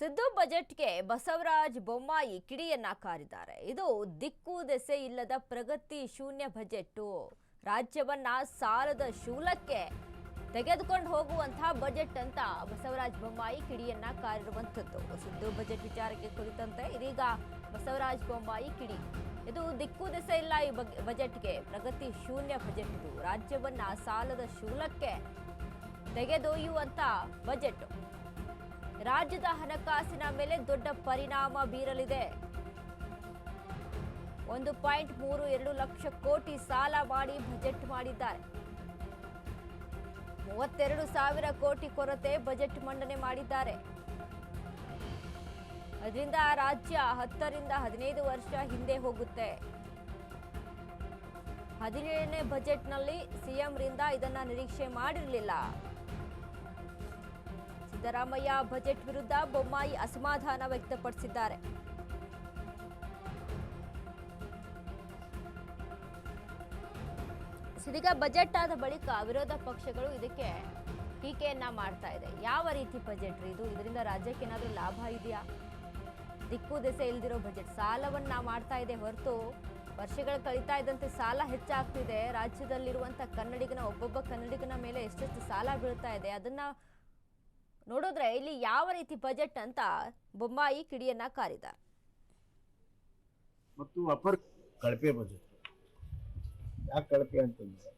ಸಿದ್ದು ಬಜೆಟ್ಗೆ ಬಸವರಾಜ ಬೊಮ್ಮಾಯಿ ಕಿಡಿಯನ್ನ ಕಾರಿದ್ದಾರೆ. ಇದು ದಿಕ್ಕು ದೆಸೆ ಇಲ್ಲದ ಪ್ರಗತಿ ಶೂನ್ಯ ಬಜೆಟ್. ರಾಜ್ಯವನ್ನ ಸಾಲದ ಶೂಲಕ್ಕೆ ತೆಗೆದುಕೊಂಡು ಹೋಗುವಂತಹ ಬಜೆಟ್ ಅಂತ ಬಸವರಾಜ ಬೊಮ್ಮಾಯಿ ಕಿಡಿಯನ್ನ ಕಾರಿರುವಂತದ್ದು. ಸಿದ್ದು ಬಜೆಟ್ ವಿಚಾರಕ್ಕೆ ಕುರಿತಂತೆ ಇದೀಗ ಬಸವರಾಜ ಬೊಮ್ಮಾಯಿ ಕಿಡಿ. ಇದು ದಿಕ್ಕು ದೆಸೆ ಇಲ್ಲ ಈ ಬಜೆಟ್ಗೆ, ಪ್ರಗತಿ ಶೂನ್ಯ ಬಜೆಟ್. ಇದು ರಾಜ್ಯವನ್ನ ಸಾಲದ ಶೂಲಕ್ಕೆ ತೆಗೆದೊಯ್ಯುವಂತ ಬಜೆಟ್. ರಾಜ್ಯದ ಹಣಕಾಸಿನ ಮೇಲೆ ದೊಡ್ಡ ಪರಿಣಾಮ ಬೀರಲಿದೆ. 1.32 ಲಕ್ಷ ಕೋಟಿ ಸಾಲ ಮಾಡಿ ಬಜೆಟ್ ಮಾಡಿದ್ದಾರೆ. 32,000 ಕೋಟಿ ಕೊರತೆ ಬಜೆಟ್ ಮಂಡನೆ ಮಾಡಿದ್ದಾರೆ. ಅದರಿಂದ ರಾಜ್ಯ 10 ರಿಂದ 15 ವರ್ಷ ಹಿಂದೆ ಹೋಗುತ್ತೆ. 17ನೇ ಬಜೆಟ್ನಲ್ಲಿ ಸಿಎಂ ರಿಂದ ಇದನ್ನ ನಿರೀಕ್ಷೆ ಮಾಡಿರಲಿಲ್ಲ. ಸಿದ್ದರಾಮಯ್ಯ ಬಜೆಟ್ ವಿರುದ್ಧ ಬೊಮ್ಮಾಯಿ ಅಸಮಾಧಾನ ವ್ಯಕ್ತಪಡಿಸಿದ್ದಾರೆ. ಇದೀಗ ಬಜೆಟ್ ಆದ ಬಳಿಕ ವಿರೋಧ ಪಕ್ಷಗಳು ಇದಕ್ಕೆ ಟೀಕೆಯನ್ನ ಮಾಡ್ತಾ ಇದೆ. ಯಾವ ರೀತಿ ಬಜೆಟ್ ಇದು? ಇದರಿಂದ ರಾಜ್ಯಕ್ಕೆ ಏನಾದರೂ ಲಾಭ ಇದೆಯಾ? ದಿಕ್ಕು ದೆಸೆ ಇಲ್ದಿರೋ ಬಜೆಟ್. ಸಾಲವನ್ನ ಮಾಡ್ತಾ ಇದೆ ಹೊರತು ವರ್ಷಗಳು ಕಳೀತಾ ಇದ್ದಂತೆ ಸಾಲ ಹೆಚ್ಚಾಗ್ತಿದೆ. ರಾಜ್ಯದಲ್ಲಿರುವಂತ ಒಬ್ಬೊಬ್ಬ ಕನ್ನಡಿಗನ ಮೇಲೆ ಎಷ್ಟೆಷ್ಟು ಸಾಲ ಬೀಳ್ತಾ ಇದೆ ಅದನ್ನ ನೋಡಿದ್ರೆ ಇಲ್ಲಿ ಯಾವ ರೀತಿ ಬಜೆಟ್ ಅಂತ ಬೊಮ್ಮಾಯಿ ಕಿಡಿಯನ್ನ ಕಾರಿದ್ದಾರೆ. ಮತ್ತು ಅಪರ್ ಕಳಪೆ ಬಜೆಟ್. ಯಾಕೆ ಕಳಪೆ ಅಂತಂದ್ರೆ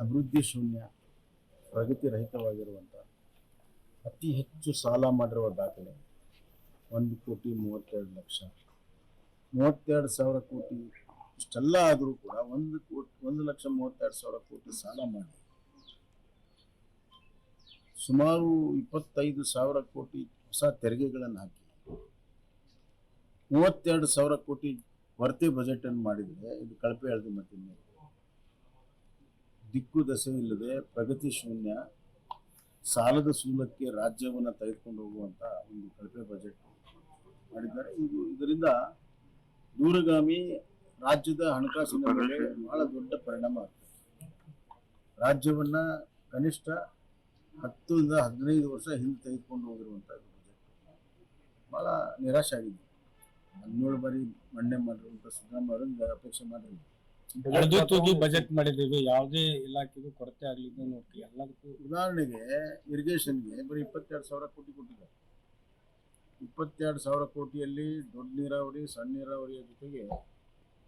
ಅಭಿವೃದ್ಧಿ ಶೂನ್ಯ, ಪ್ರಗತಿ ರಹಿತವಾಗಿರುವಂಥ, ಅತಿ ಹೆಚ್ಚು ಸಾಲ ಮಾಡಿರುವ ದಾಖಲೆ 1,32,00,000. 32,000 ಕೋಟಿ ಇಷ್ಟೆಲ್ಲ ಆದರೂ ಕೂಡ 1,32,000 ಕೋಟಿ ಸಾಲ ಮಾಡಿ ಸುಮಾರು 25,000 ಕೋಟಿ ಹೊಸ ತೆರಿಗೆಗಳನ್ನು ಹಾಕಿ 32,000 ಕೋಟಿ ಕೊರತೆ ಬಜೆಟ್ ಅನ್ನು ಮಾಡಿದರೆ ಇದು ಕಳಪೆ ಹೇಳಿದೆ. ಮತ್ತೆ ದಿಕ್ಕು ದೆಸೆ ಇಲ್ಲದೆ ಪ್ರಗತಿ ಶೂನ್ಯ, ಸಾಲದ ಸೂಲಕ್ಕೆ ರಾಜ್ಯವನ್ನು ತೆಗೆದುಕೊಂಡು ಹೋಗುವಂತ ಒಂದು ಕಳಪೆ ಬಜೆಟ್ ಮಾಡಿದ್ದಾರೆ. ಇದರಿಂದ ದೂರಗಾಮಿ ರಾಜ್ಯದ ಹಣಕಾಸಿನ ಮೇಲೆ ಬಹಳ ದೊಡ್ಡ ಪರಿಣಾಮ ಆಗ್ತದೆ. ರಾಜ್ಯವನ್ನ ಕನಿಷ್ಠ 10 ರಿಂದ 15 ವರ್ಷ ಹಿಂದೆ ತೆಗೆದುಕೊಂಡು ಹೋಗಿರುವಂತ ಬಜೆಟ್. ಬಹಳ ನಿರಾಶೆ ಆಗಿದೆ. 17 ಬಾರಿ ಮಂಡನೆ ಮಾಡಿರುವಂತ ಸಿದ್ದರಾಮಯ್ಯ ಅಪೇಕ್ಷೆ ಮಾಡಿದ್ರು. ಬಜೆಟ್ ಮಾಡಿದ್ದೀವಿ, ಯಾವುದೇ ಇಲಾಖೆಗೂ ಕೊರತೆ ಆಗಲಿಲ್ಲ ನೋಡ್ತೀವಿ ಎಲ್ಲದಕ್ಕೂ. ಉದಾಹರಣೆಗೆ ಇರಿಗೇಷನ್ಗೆ ಬರೀ 22,000 ಕೋಟಿ ಕೊಟ್ಟಿದ್ದಾರೆ. 22,000 ಕೋಟಿಯಲ್ಲಿ ದೊಡ್ಡ ನೀರಾವರಿ, ಸಣ್ಣ ನೀರಾವರಿಯ ಜೊತೆಗೆ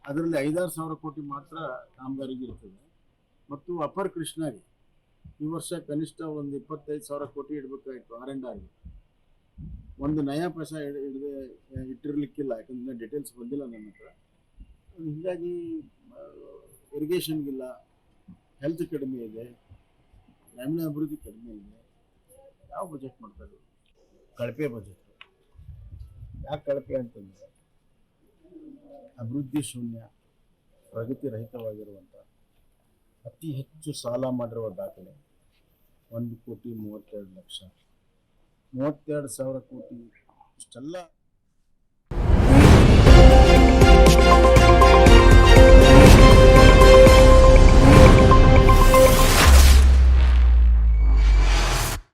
ಅದರಲ್ಲಿ 5,000 ಕೋಟಿ ಮಾತ್ರ ಕಾಮಗಾರಿಗೆ ಇರ್ತದೆ. ಮತ್ತು ಅಪರ್ ಕೃಷ್ಣಾಗೆ ಈ ವರ್ಷ ಕನಿಷ್ಠ ಒಂದು 25,000 ಕೋಟಿ ಇಡಬೇಕಾಗಿತ್ತು. R&R ಒಂದು ನಯಾ ಪೈಸಾ ಇಟ್ಟಿರ್ಲಿಕ್ಕಿಲ್ಲ, ಯಾಕಂದ್ರೆ ಡೀಟೇಲ್ಸ್ ಬಂದಿಲ್ಲ ನನ್ನ ಹತ್ರ. ಹೀಗಾಗಿ ಇರಿಗೇಷನ್ಗಿಲ್ಲ, ಹೆಲ್ತ್ ಕಡಿಮೆ ಇದೆ, ಗ್ರಾಮೀಣ ಅಭಿವೃದ್ಧಿ ಕಡಿಮೆ ಇದೆ. ಯಾವ ಬಜೆಟ್ ಮಾಡ್ತಾರೆ? ಕಳಪೆ ಬಜೆಟ್. ಯಾಕೆ ಕಳಪೆ ಅಂತಂದ್ರೆ ಅಭಿವೃದ್ಧಿ ಶೂನ್ಯ, ಪ್ರಗತಿ ರಹಿತವಾಗಿರುವಂಥ, ಅತಿ ಹೆಚ್ಚು ಸಾಲ ಮಾಡಿರುವ ದಾಖಲೆ 1,32,00,000. 32,000 ಕೋಟಿ ಇಷ್ಟೆಲ್ಲ